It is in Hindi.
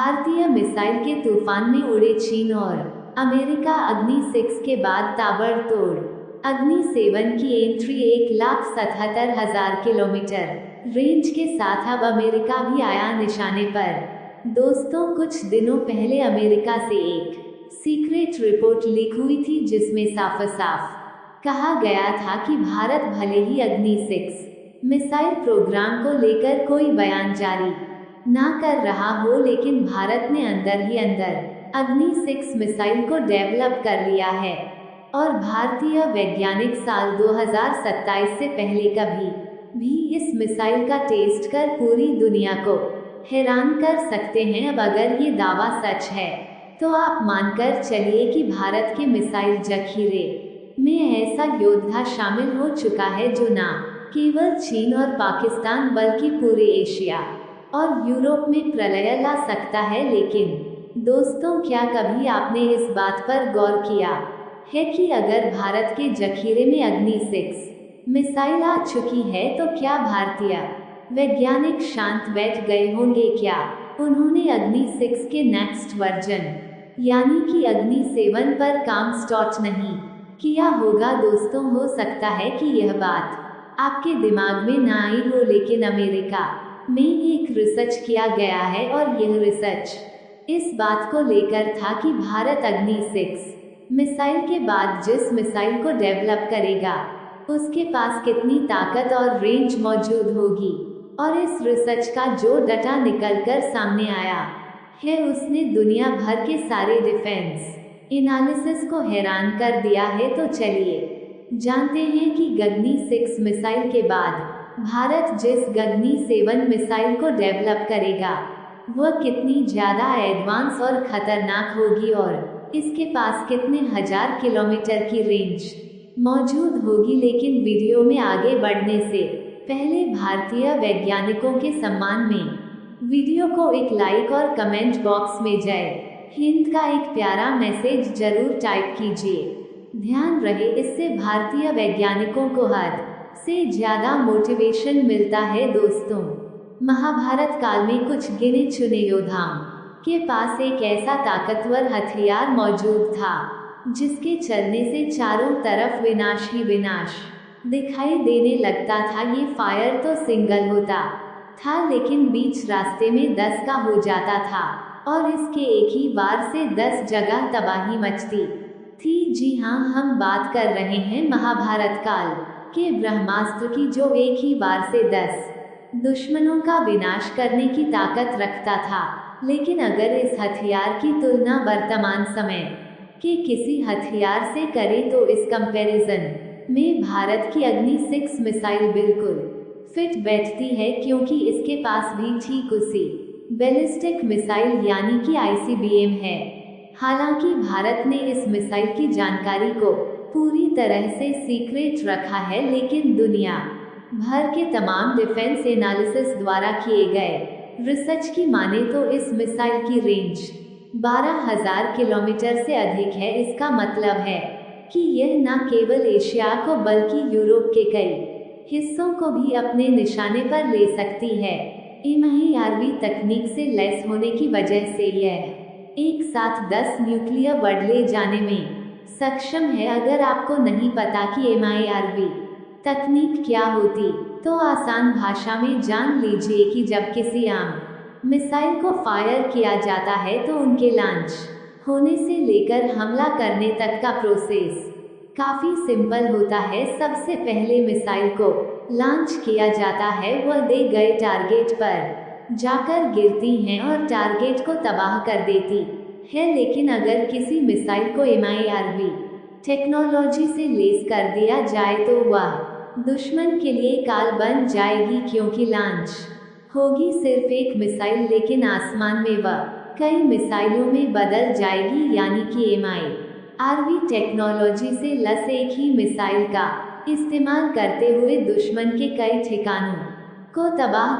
भारतीय मिसाइल के तूफान में उड़े चीन और अमेरिका। अग्नि 6 के बाद ताबड़तोड़। अग्नि 7 की एंट्री 1,77,000 किलोमीटर रेंज के साथ अब अमेरिका भी आया निशाने पर। दोस्तों, कुछ दिनों पहले अमेरिका से एक सीक्रेट रिपोर्ट लीक हुई थी जिसमें साफ कहा गया था कि भारत भले ही अग्नि 6 मिसाइल प्रोग्राम को लेकर कोई बयान जारी ना कर रहा हो, लेकिन भारत ने अंदर ही अंदर अग्नि 6 मिसाइल को डेवलप कर लिया है और भारतीय वैज्ञानिक साल 2027 से पहले कभी भी इस मिसाइल का टेस्ट कर पूरी दुनिया को हैरान कर सकते हैं। अब अगर ये दावा सच है तो आप मानकर चलिए कि भारत के मिसाइल जखीरे में ऐसा योद्धा शामिल हो चुका है जो ना केवल चीन और पाकिस्तान बल्कि पूरे एशिया और यूरोप में प्रलय ला सकता है। लेकिन दोस्तों, क्या कभी आपने इस बात पर गौर किया है कि अगर भारत के जखीरे में अग्नि 6 मिसाइल आ चुकी है तो क्या भारतीय वैज्ञानिक शांत बैठ गए होंगे? क्या उन्होंने अग्नि 6 के नेक्स्ट वर्जन यानी कि अग्नि 7 पर काम स्टार्ट नहीं किया होगा? दोस्तों, हो सकता है कि यह बात आपके दिमाग में ना आई हो, लेकिन अमेरिका में एक रिसर्च किया गया है और यह रिसर्च इस बात को लेकर था कि भारत अग्नि 6 मिसाइल के बाद जिस मिसाइल को डेवलप करेगा उसके पास कितनी ताकत और रेंज मौजूद होगी। और इस रिसर्च का जो डाटा निकलकर सामने आया है उसने दुनिया भर के सारे डिफेंस एनालिसिस को हैरान कर दिया है। तो चलिए जानते हैं कि अग्नि 6 मिसाइल के बाद भारत जिस अग्नि 7 मिसाइल को डेवलप करेगा वह कितनी ज़्यादा एडवांस और खतरनाक होगी और इसके पास कितने हजार किलोमीटर की रेंज मौजूद होगी। लेकिन वीडियो में आगे बढ़ने से पहले भारतीय वैज्ञानिकों के सम्मान में वीडियो को एक लाइक और कमेंट बॉक्स में जय हिंद का एक प्यारा मैसेज जरूर टाइप कीजिए। ध्यान रहे, इससे भारतीय वैज्ञानिकों को हद से ज्यादा मोटिवेशन मिलता है। दोस्तों, महाभारत काल में कुछ गिने चुने योद्धाओं के पास एक ऐसा ताकतवर हथियार मौजूद था जिसके चलने से चारों तरफ विनाश ही विनाश दिखाई देने लगता था। ये फायर तो सिंगल होता था लेकिन बीच रास्ते में 10 का हो जाता था और इसके एक ही वार से 10 जगह तबाही मचती थी। जी हाँ, हम बात कर रहे हैं महाभारत काल के ब्रह्मास्त्र की, जो एक ही वार से 10 दुश्मनों का विनाश करने की ताकत रखता था। लेकिन अगर इस हथियार की तुलना वर्तमान समय के किसी हथियार से करें तो इस कंपैरिजन में भारत की अग्नि 6 मिसाइल बिल्कुल फिट बैठती है, क्योंकि इसके पास भी ठीक उसी बैलिस्टिक मिसाइल यानी कि ICBM है। हालांकि भारत ने इस मिसाइल की जानकारी को पूरी तरह से सीक्रेट रखा है, लेकिन दुनिया भर के तमाम डिफेंस एनालिसिस द्वारा किए गए रिसर्च की माने तो इस मिसाइल की रेंज 12,000 किलोमीटर से अधिक है। इसका मतलब है कि यह न केवल एशिया को बल्कि यूरोप के कई हिस्सों को भी अपने निशाने पर ले सकती है। MIRV तकनीक से लैस होने की वजह से यह एक साथ 10 न्यूक्लियर वर्ड ले जाने में सक्षम है। अगर आपको नहीं पता कि MIRV तकनीक क्या होती तो आसान भाषा में जान लीजिए कि जब किसी आम मिसाइल को फायर किया जाता है तो उनके लॉन्च होने से लेकर हमला करने तक का प्रोसेस काफ़ी सिंपल होता है। सबसे पहले मिसाइल को लॉन्च किया जाता है, वह दे गए टारगेट पर जाकर गिरती हैं और टारगेट को तबाह कर देती है। लेकिन अगर किसी मिसाइल को MIRV टेक्नोलॉजी से लेस कर दिया जाए तो वह दुश्मन के लिए काल बन जाएगी, क्योंकि लॉन्च होगी सिर्फ एक मिसाइल लेकिन आसमान में वह कई मिसाइलों में बदल जाएगी। यानी कि MIRV टेक्नोलॉजी से लैस एक ही मिसाइल का इस्तेमाल करते हुए दुश्मन के कई ठिकानों को तबाह